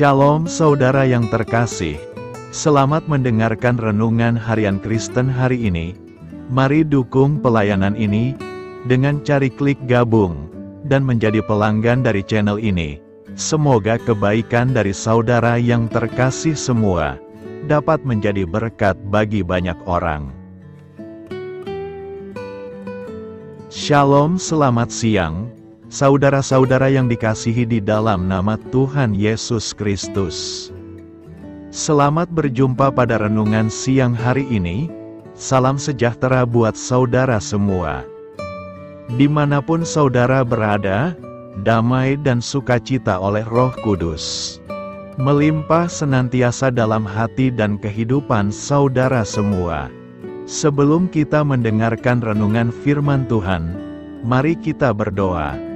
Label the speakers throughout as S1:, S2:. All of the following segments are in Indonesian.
S1: Shalom saudara yang terkasih, selamat mendengarkan renungan harian Kristen hari ini. Mari dukung pelayanan ini dengan cari klik gabung dan menjadi pelanggan dari channel ini. Semoga kebaikan dari saudara yang terkasih semua dapat menjadi berkat bagi banyak orang. Shalom, selamat siang. Saudara-saudara yang dikasihi di dalam nama Tuhan Yesus Kristus. Selamat berjumpa pada renungan siang hari ini. Salam sejahtera buat saudara semua. Dimanapun saudara berada, damai dan sukacita oleh Roh Kudus melimpah senantiasa dalam hati dan kehidupan saudara semua. Sebelum kita mendengarkan renungan firman Tuhan, mari kita berdoa.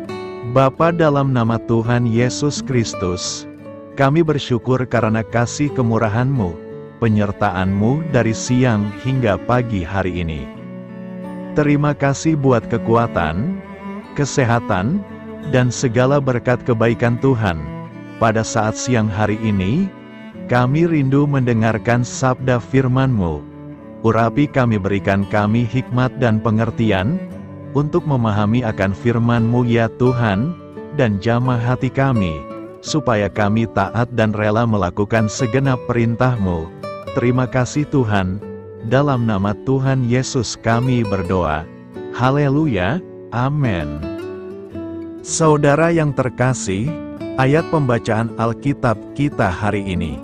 S1: Bapa, dalam nama Tuhan Yesus Kristus, kami bersyukur karena kasih kemurahan-Mu, penyertaan-Mu dari siang hingga pagi hari ini. Terima kasih buat kekuatan, kesehatan, dan segala berkat kebaikan Tuhan. Pada saat siang hari ini, kami rindu mendengarkan sabda firman-Mu. Urapi kami, berikan kami hikmat dan pengertian untuk memahami akan firman-Mu ya Tuhan, dan jamah hati kami, supaya kami taat dan rela melakukan segenap perintah-Mu. Terima kasih Tuhan, dalam nama Tuhan Yesus kami berdoa. Haleluya, amin. Saudara yang terkasih, ayat pembacaan Alkitab kita hari ini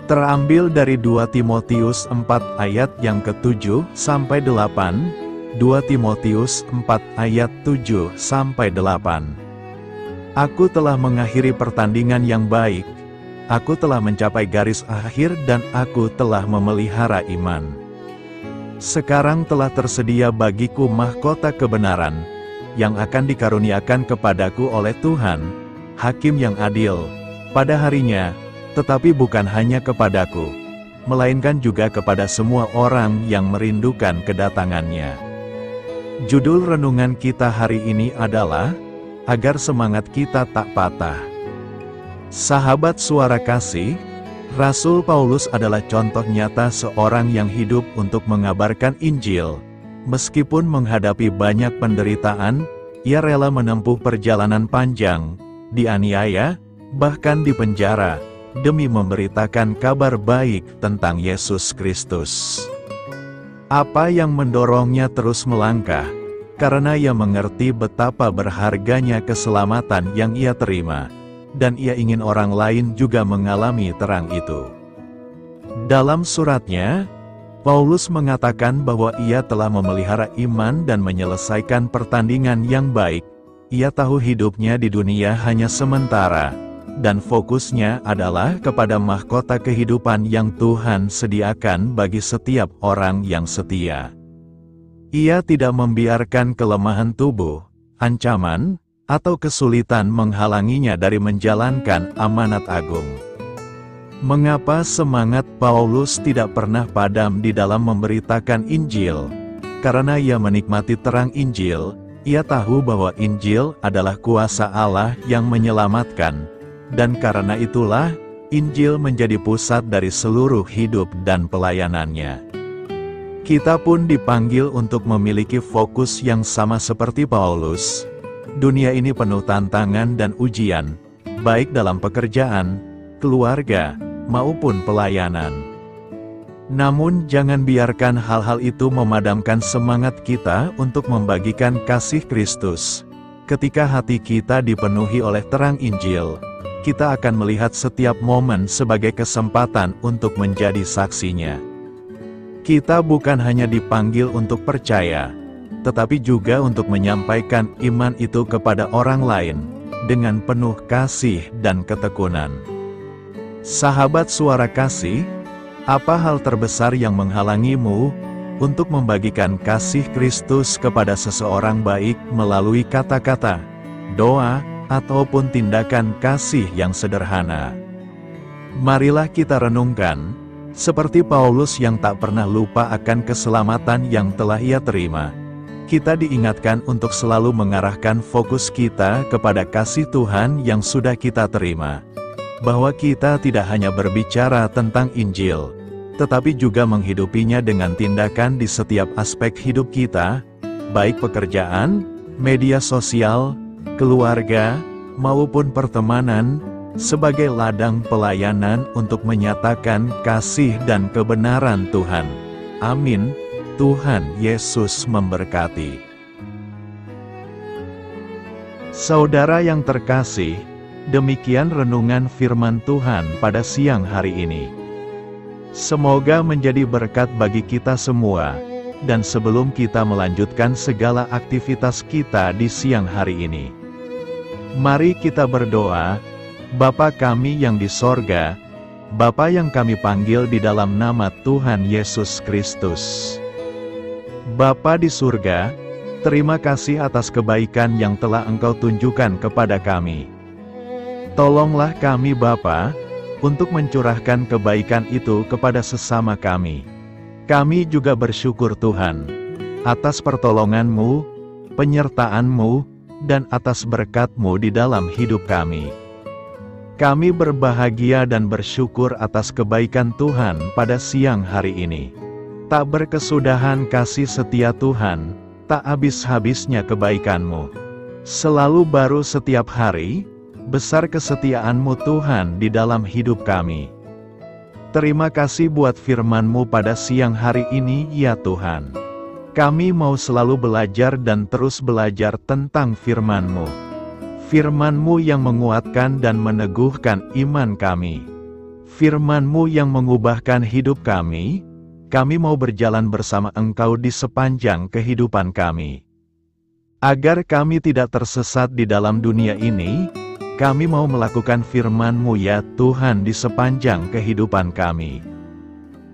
S1: terambil dari 2 Timotius 4 ayat yang ke-7 sampai 8. 2 Timotius 4 ayat 7-8. Aku telah mengakhiri pertandingan yang baik, aku telah mencapai garis akhir dan aku telah memelihara iman. Sekarang telah tersedia bagiku mahkota kebenaran, yang akan dikaruniakan kepadaku oleh Tuhan, Hakim yang adil, pada harinya, tetapi bukan hanya kepadaku, melainkan juga kepada semua orang yang merindukan kedatangannya. Judul renungan kita hari ini adalah, agar semangat kita tak patah. Sahabat suara kasih, Rasul Paulus adalah contoh nyata seorang yang hidup untuk mengabarkan Injil. Meskipun menghadapi banyak penderitaan, ia rela menempuh perjalanan panjang, dianiaya, bahkan dipenjara, demi memberitakan kabar baik tentang Yesus Kristus. Apa yang mendorongnya terus melangkah? Karena ia mengerti betapa berharganya keselamatan yang ia terima, dan ia ingin orang lain juga mengalami terang itu. Dalam suratnya, Paulus mengatakan bahwa ia telah memelihara iman dan menyelesaikan pertandingan yang baik. Ia tahu hidupnya di dunia hanya sementara, dan fokusnya adalah kepada mahkota kehidupan yang Tuhan sediakan bagi setiap orang yang setia. Ia tidak membiarkan kelemahan tubuh, ancaman, atau kesulitan menghalanginya dari menjalankan amanat agung. Mengapa semangat Paulus tidak pernah padam di dalam memberitakan Injil? Karena ia menikmati terang Injil, ia tahu bahwa Injil adalah kuasa Allah yang menyelamatkan. Dan karena itulah, Injil menjadi pusat dari seluruh hidup dan pelayanannya. Kita pun dipanggil untuk memiliki fokus yang sama seperti Paulus. Dunia ini penuh tantangan dan ujian, baik dalam pekerjaan, keluarga, maupun pelayanan. Namun jangan biarkan hal-hal itu memadamkan semangat kita untuk membagikan kasih Kristus. Ketika hati kita dipenuhi oleh terang Injil, kita akan melihat setiap momen sebagai kesempatan untuk menjadi saksinya. Kita bukan hanya dipanggil untuk percaya, tetapi juga untuk menyampaikan iman itu kepada orang lain, dengan penuh kasih dan ketekunan. Sahabat suara kasih, apa hal terbesar yang menghalangimu untuk membagikan kasih Kristus kepada seseorang baik melalui kata-kata, doa, ataupun tindakan kasih yang sederhana? Marilah kita renungkan, seperti Paulus yang tak pernah lupa akan keselamatan yang telah ia terima. Kita diingatkan untuk selalu mengarahkan fokus kita kepada kasih Tuhan yang sudah kita terima. bahwa kita tidak hanya berbicara tentang Injil, tetapi juga menghidupinya dengan tindakan di setiap aspek hidup kita, baik pekerjaan, media sosial, keluarga, maupun pertemanan, sebagai ladang pelayanan untuk menyatakan kasih dan kebenaran Tuhan. Amin. Tuhan Yesus memberkati. Saudara yang terkasih, demikian renungan firman Tuhan pada siang hari ini. Semoga menjadi berkat bagi kita semua, dan sebelum kita melanjutkan segala aktivitas kita di siang hari ini, mari kita berdoa. Bapa kami yang di sorga, Bapa yang kami panggil di dalam nama Tuhan Yesus Kristus. Bapa di surga, terima kasih atas kebaikan yang telah Engkau tunjukkan kepada kami. Tolonglah kami Bapa, untuk mencurahkan kebaikan itu kepada sesama kami. Kami juga bersyukur Tuhan, atas pertolongan-Mu, penyertaan-Mu, dan atas berkat-Mu di dalam hidup kami. Kami berbahagia dan bersyukur atas kebaikan Tuhan pada siang hari ini. Tak berkesudahan kasih setia Tuhan, tak habis-habisnya kebaikan-Mu. Selalu baru setiap hari, besar kesetiaan-Mu Tuhan di dalam hidup kami. Terima kasih buat firman-Mu pada siang hari ini ya Tuhan. Kami mau selalu belajar dan terus belajar tentang firman-Mu. Firman-Mu yang menguatkan dan meneguhkan iman kami. Firman-Mu yang mengubahkan hidup kami mau berjalan bersama Engkau di sepanjang kehidupan kami. Agar kami tidak tersesat di dalam dunia ini, kami mau melakukan firman-Mu ya Tuhan di sepanjang kehidupan kami.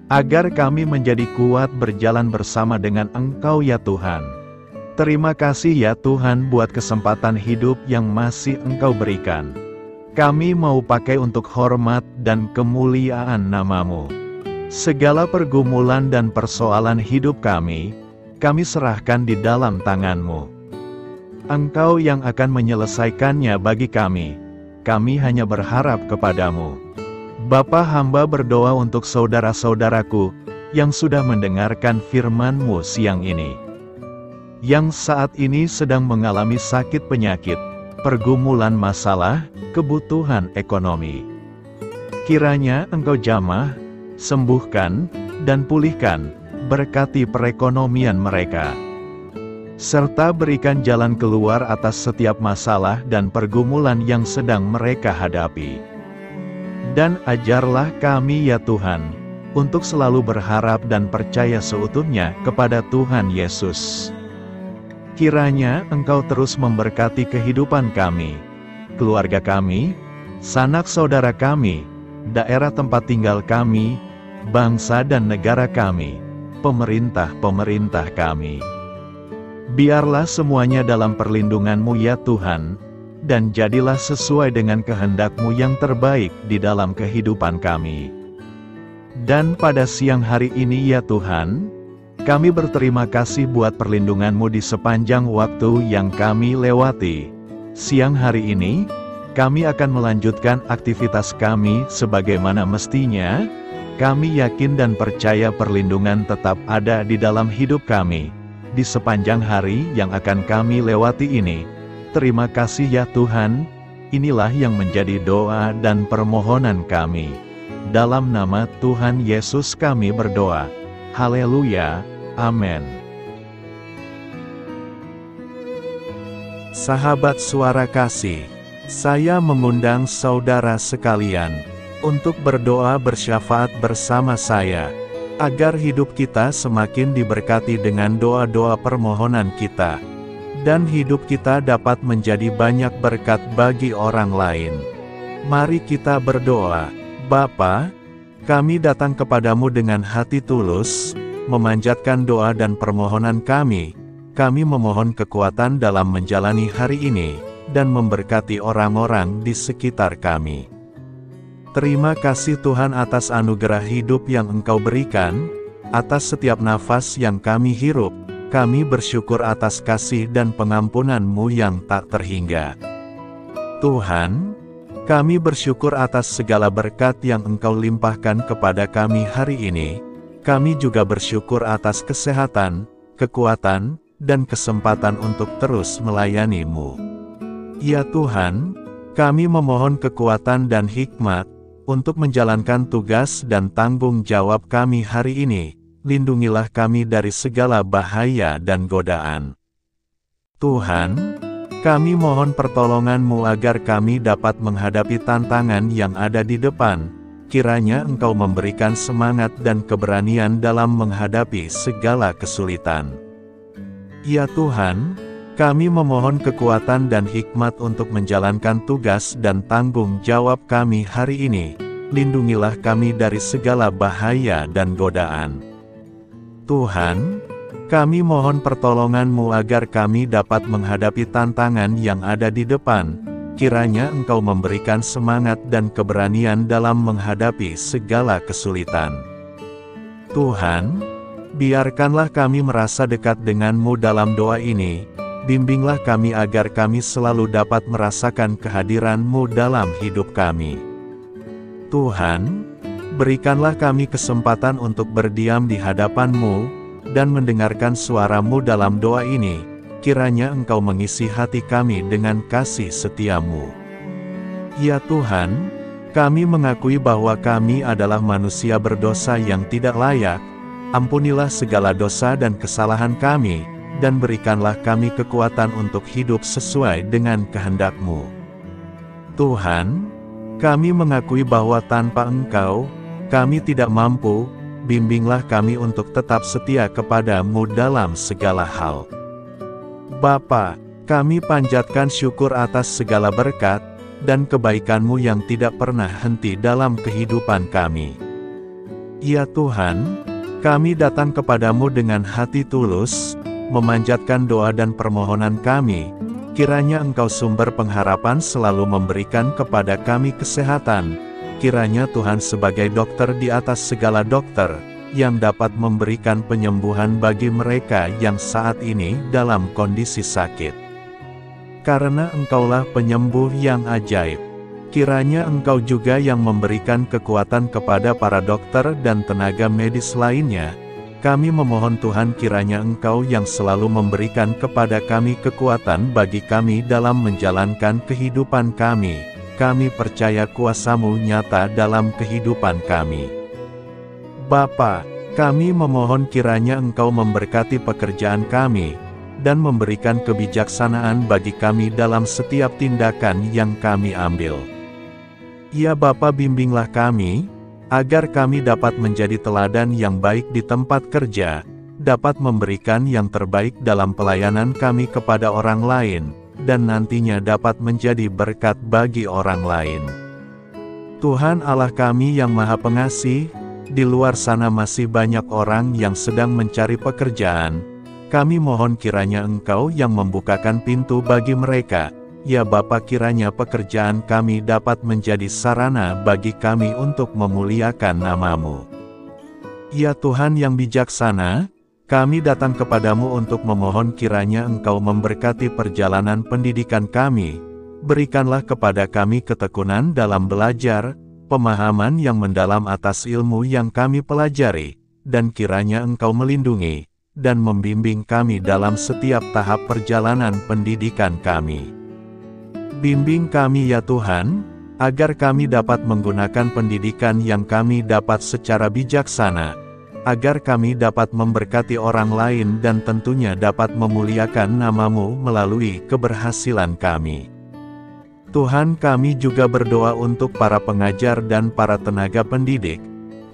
S1: Agar kami menjadi kuat berjalan bersama dengan Engkau ya Tuhan. Terima kasih ya Tuhan buat kesempatan hidup yang masih Engkau berikan. Kami mau pakai untuk hormat dan kemuliaan nama-Mu. Segala pergumulan dan persoalan hidup kami serahkan di dalam tangan-Mu. Engkau yang akan menyelesaikannya bagi kami. Kami hanya berharap kepada-Mu. Bapa, hamba berdoa untuk saudara-saudaraku yang sudah mendengarkan firman-Mu siang ini. Yang saat ini sedang mengalami sakit penyakit, pergumulan masalah, kebutuhan ekonomi. Kiranya Engkau jamah, sembuhkan, dan pulihkan, berkati perekonomian mereka. Serta berikan jalan keluar atas setiap masalah dan pergumulan yang sedang mereka hadapi. Dan ajarlah kami ya Tuhan, untuk selalu berharap dan percaya seutuhnya kepada Tuhan Yesus. Kiranya Engkau terus memberkati kehidupan kami, keluarga kami, sanak saudara kami, daerah tempat tinggal kami, bangsa dan negara kami, pemerintah-pemerintah kami. Biarlah semuanya dalam perlindungan-Mu ya Tuhan, dan jadilah sesuai dengan kehendak-Mu yang terbaik di dalam kehidupan kami. Dan pada siang hari ini ya Tuhan, kami berterima kasih buat perlindungan-Mu di sepanjang waktu yang kami lewati. Siang hari ini, kami akan melanjutkan aktivitas kami sebagaimana mestinya. Kami yakin dan percaya perlindungan tetap ada di dalam hidup kami, di sepanjang hari yang akan kami lewati ini. Terima kasih ya Tuhan, inilah yang menjadi doa dan permohonan kami. Dalam nama Tuhan Yesus kami berdoa. Haleluya, amin. Sahabat Suara Kasih, saya mengundang saudara sekalian untuk berdoa bersyafaat bersama saya, agar hidup kita semakin diberkati dengan doa-doa permohonan kita, dan hidup kita dapat menjadi banyak berkat bagi orang lain. Mari kita berdoa. Bapa, kami datang kepadamu dengan hati tulus, memanjatkan doa dan permohonan kami. Kami memohon kekuatan dalam menjalani hari ini, dan memberkati orang-orang di sekitar kami. Terima kasih Tuhan atas anugerah hidup yang Engkau berikan, atas setiap nafas yang kami hirup. Kami bersyukur atas kasih dan pengampunan-Mu yang tak terhingga. Tuhan, Kami bersyukur atas segala berkat yang Engkau limpahkan kepada kami hari ini. Kami juga bersyukur atas kesehatan, kekuatan, dan kesempatan untuk terus melayani-Mu. Ya Tuhan, kami memohon kekuatan dan hikmat untuk menjalankan tugas dan tanggung jawab kami hari ini. Lindungilah kami dari segala bahaya dan godaan. Tuhan, kami mohon pertolongan-Mu agar kami dapat menghadapi tantangan yang ada di depan. Kiranya Engkau memberikan semangat dan keberanian dalam menghadapi segala kesulitan. Ya Tuhan, kami memohon kekuatan dan hikmat untuk menjalankan tugas dan tanggung jawab kami hari ini. Lindungilah kami dari segala bahaya dan godaan. Tuhan, kami mohon pertolongan-Mu agar kami dapat menghadapi tantangan yang ada di depan. Kiranya Engkau memberikan semangat dan keberanian dalam menghadapi segala kesulitan. Tuhan, biarkanlah kami merasa dekat dengan-Mu dalam doa ini. Bimbinglah kami agar kami selalu dapat merasakan kehadiran-Mu dalam hidup kami. Tuhan, berikanlah kami kesempatan untuk berdiam di hadapan-Mu dan mendengarkan suara-Mu dalam doa ini. Kiranya Engkau mengisi hati kami dengan kasih setia-Mu. Ya Tuhan, kami mengakui bahwa kami adalah manusia berdosa yang tidak layak. Ampunilah segala dosa dan kesalahan kami, dan berikanlah kami kekuatan untuk hidup sesuai dengan kehendak-Mu. Tuhan, kami mengakui bahwa tanpa Engkau, kami tidak mampu. Bimbinglah kami untuk tetap setia kepada-Mu dalam segala hal. Bapa, kami panjatkan syukur atas segala berkat dan kebaikan-Mu yang tidak pernah henti dalam kehidupan kami. Ya Tuhan, kami datang kepada-Mu dengan hati tulus, memanjatkan doa dan permohonan kami. Kiranya Engkau sumber pengharapan selalu memberikan kepada kami kesehatan. Kiranya Tuhan sebagai dokter di atas segala dokter, yang dapat memberikan penyembuhan bagi mereka yang saat ini dalam kondisi sakit. Karena Engkaulah penyembuh yang ajaib. Kiranya Engkau juga yang memberikan kekuatan kepada para dokter dan tenaga medis lainnya. Kami memohon Tuhan kiranya Engkau yang selalu memberikan kepada kami kekuatan bagi kami dalam menjalankan kehidupan kami. Kami percaya kuasa-Mu nyata dalam kehidupan kami. Bapa, kami memohon kiranya Engkau memberkati pekerjaan kami, dan memberikan kebijaksanaan bagi kami dalam setiap tindakan yang kami ambil. Ya Bapa, bimbinglah kami, agar kami dapat menjadi teladan yang baik di tempat kerja, dapat memberikan yang terbaik dalam pelayanan kami kepada orang lain, dan nantinya dapat menjadi berkat bagi orang lain. Tuhan Allah kami yang Maha Pengasih, di luar sana masih banyak orang yang sedang mencari pekerjaan. Kami mohon kiranya Engkau yang membukakan pintu bagi mereka. Ya Bapa, kiranya pekerjaan kami dapat menjadi sarana bagi kami untuk memuliakan nama-Mu. Ya Tuhan yang bijaksana, kami datang kepada-Mu untuk memohon kiranya Engkau memberkati perjalanan pendidikan kami. Berikanlah kepada kami ketekunan dalam belajar, pemahaman yang mendalam atas ilmu yang kami pelajari, dan kiranya Engkau melindungi dan membimbing kami dalam setiap tahap perjalanan pendidikan kami. Bimbing kami ya Tuhan, agar kami dapat menggunakan pendidikan yang kami dapat secara bijaksana, agar kami dapat memberkati orang lain dan tentunya dapat memuliakan nama-Mu melalui keberhasilan kami. Tuhan, kami juga berdoa untuk para pengajar dan para tenaga pendidik.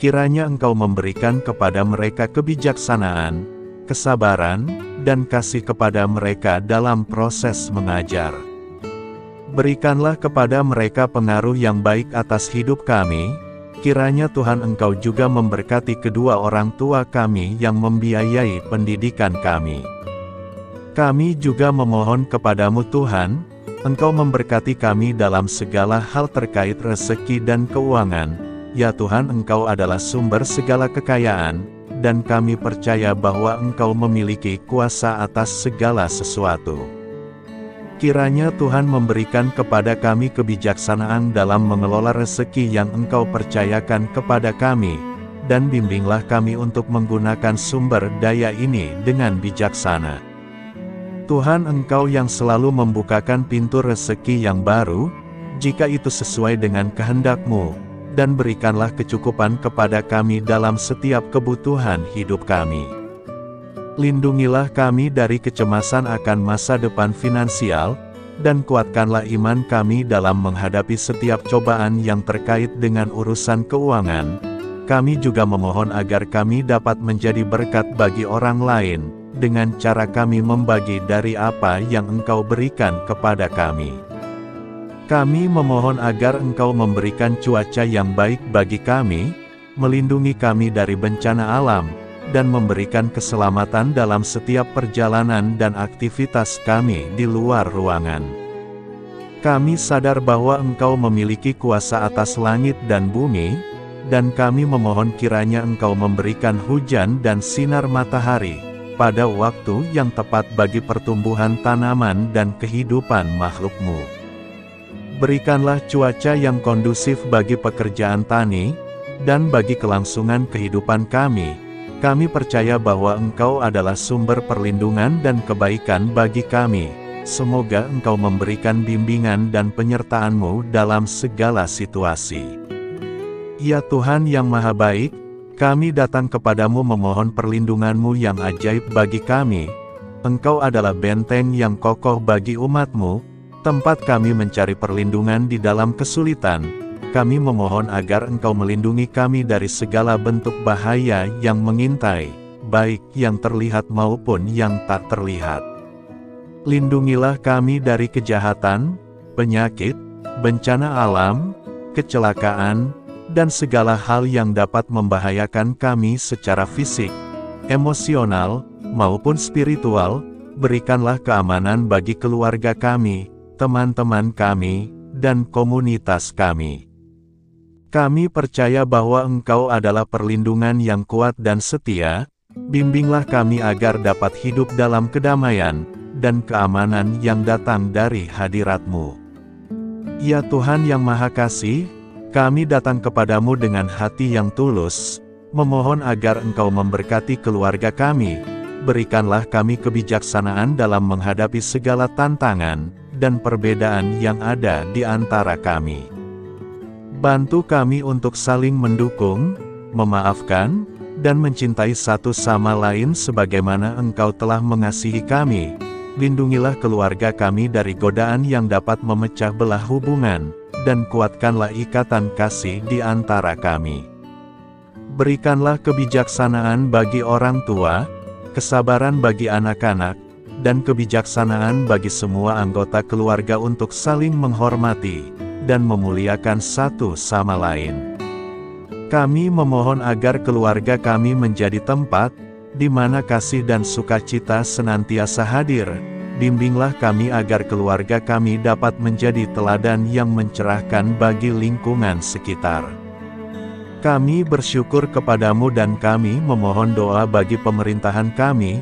S1: Kiranya Engkau memberikan kepada mereka kebijaksanaan, kesabaran, dan kasih kepada mereka dalam proses mengajar. Berikanlah kepada mereka pengaruh yang baik atas hidup kami. Kiranya Tuhan Engkau juga memberkati kedua orang tua kami yang membiayai pendidikan kami. Kami juga memohon kepadamu Tuhan, Engkau memberkati kami dalam segala hal terkait rezeki dan keuangan. Ya Tuhan, Engkau adalah sumber segala kekayaan, dan kami percaya bahwa Engkau memiliki kuasa atas segala sesuatu. Kiranya Tuhan memberikan kepada kami kebijaksanaan dalam mengelola rezeki yang Engkau percayakan kepada kami, dan bimbinglah kami untuk menggunakan sumber daya ini dengan bijaksana. Tuhan, Engkau yang selalu membukakan pintu rezeki yang baru, jika itu sesuai dengan kehendak-Mu, dan berikanlah kecukupan kepada kami dalam setiap kebutuhan hidup kami. Lindungilah kami dari kecemasan akan masa depan finansial, dan kuatkanlah iman kami dalam menghadapi setiap cobaan yang terkait dengan urusan keuangan. Kami juga memohon agar kami dapat menjadi berkat bagi orang lain, dengan cara kami membagi dari apa yang Engkau berikan kepada kami. Kami memohon agar Engkau memberikan cuaca yang baik bagi kami, melindungi kami dari bencana alam, dan memberikan keselamatan dalam setiap perjalanan dan aktivitas kami di luar ruangan. Kami sadar bahwa Engkau memiliki kuasa atas langit dan bumi, dan kami memohon kiranya Engkau memberikan hujan dan sinar matahari, pada waktu yang tepat bagi pertumbuhan tanaman dan kehidupan makhluk-Mu. Berikanlah cuaca yang kondusif bagi pekerjaan tani, dan bagi kelangsungan kehidupan kami. Kami percaya bahwa Engkau adalah sumber perlindungan dan kebaikan bagi kami. Semoga Engkau memberikan bimbingan dan penyertaan-Mu dalam segala situasi. Ya Tuhan yang Maha Baik, kami datang kepadamu memohon perlindungan-Mu yang ajaib bagi kami. Engkau adalah benteng yang kokoh bagi umat-Mu, tempat kami mencari perlindungan di dalam kesulitan. Kami memohon agar Engkau melindungi kami dari segala bentuk bahaya yang mengintai, baik yang terlihat maupun yang tak terlihat. Lindungilah kami dari kejahatan, penyakit, bencana alam, kecelakaan, dan segala hal yang dapat membahayakan kami secara fisik, emosional, maupun spiritual. Berikanlah keamanan bagi keluarga kami, teman-teman kami, dan komunitas kami. Kami percaya bahwa Engkau adalah perlindungan yang kuat dan setia. Bimbinglah kami agar dapat hidup dalam kedamaian dan keamanan yang datang dari hadirat-Mu. Ya Tuhan yang Maha Kasih, kami datang kepadamu dengan hati yang tulus, memohon agar Engkau memberkati keluarga kami. Berikanlah kami kebijaksanaan dalam menghadapi segala tantangan dan perbedaan yang ada di antara kami. Bantu kami untuk saling mendukung, memaafkan, dan mencintai satu sama lain sebagaimana Engkau telah mengasihi kami. Lindungilah keluarga kami dari godaan yang dapat memecah belah hubungan, dan kuatkanlah ikatan kasih di antara kami. Berikanlah kebijaksanaan bagi orang tua, kesabaran bagi anak-anak, dan kebijaksanaan bagi semua anggota keluarga untuk saling menghormati dan memuliakan satu sama lain. Kami memohon agar keluarga kami menjadi tempat di mana kasih dan sukacita senantiasa hadir. Bimbinglah kami agar keluarga kami dapat menjadi teladan yang mencerahkan bagi lingkungan sekitar. Kami bersyukur kepadamu dan kami memohon doa bagi pemerintahan kami.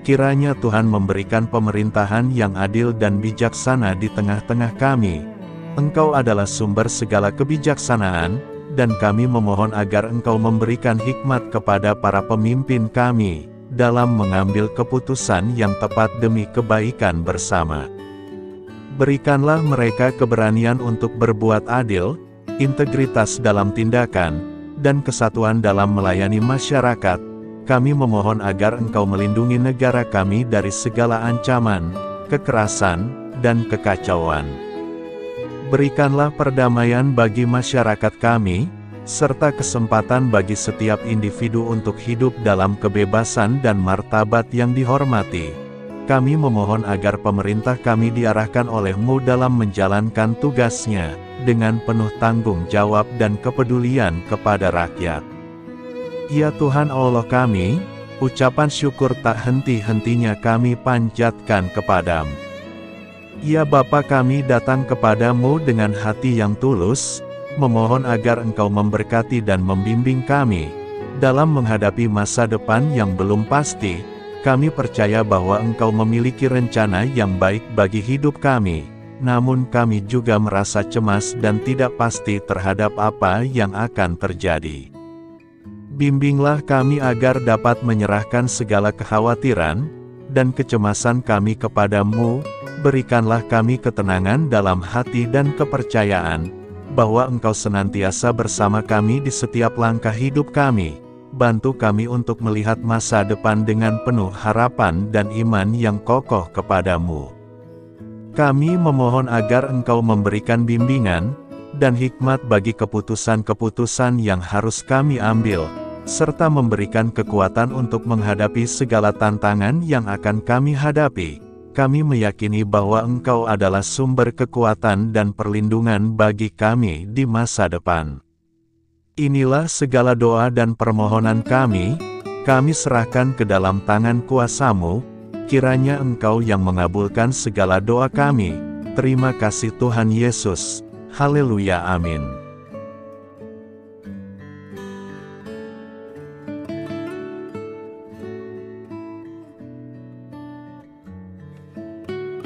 S1: Kiranya Tuhan memberikan pemerintahan yang adil dan bijaksana di tengah-tengah kami. Engkau adalah sumber segala kebijaksanaan, dan kami memohon agar Engkau memberikan hikmat kepada para pemimpin kami, dalam mengambil keputusan yang tepat demi kebaikan bersama. Berikanlah mereka keberanian untuk berbuat adil, integritas dalam tindakan, dan kesatuan dalam melayani masyarakat. Kami memohon agar Engkau melindungi negara kami dari segala ancaman, kekerasan, dan kekacauan. Berikanlah perdamaian bagi masyarakat kami, serta kesempatan bagi setiap individu untuk hidup dalam kebebasan dan martabat yang dihormati. Kami memohon agar pemerintah kami diarahkan oleh-Mu dalam menjalankan tugasnya, dengan penuh tanggung jawab dan kepedulian kepada rakyat. Ya Tuhan Allah kami, ucapan syukur tak henti-hentinya kami panjatkan kepadamu. Ya Bapa, kami datang kepadamu dengan hati yang tulus, memohon agar Engkau memberkati dan membimbing kami, dalam menghadapi masa depan yang belum pasti. Kami percaya bahwa Engkau memiliki rencana yang baik bagi hidup kami, namun kami juga merasa cemas dan tidak pasti terhadap apa yang akan terjadi. Bimbinglah kami agar dapat menyerahkan segala kekhawatiran dan kecemasan kami kepadamu. Berikanlah kami ketenangan dalam hati dan kepercayaan bahwa Engkau senantiasa bersama kami di setiap langkah hidup kami. Bantu kami untuk melihat masa depan dengan penuh harapan dan iman yang kokoh kepadamu. Kami memohon agar Engkau memberikan bimbingan dan hikmat bagi keputusan-keputusan yang harus kami ambil, serta memberikan kekuatan untuk menghadapi segala tantangan yang akan kami hadapi. Kami meyakini bahwa Engkau adalah sumber kekuatan dan perlindungan bagi kami di masa depan. Inilah segala doa dan permohonan kami serahkan ke dalam tangan kuasa-Mu, kiranya Engkau yang mengabulkan segala doa kami. Terima kasih Tuhan Yesus. Haleluya, amin.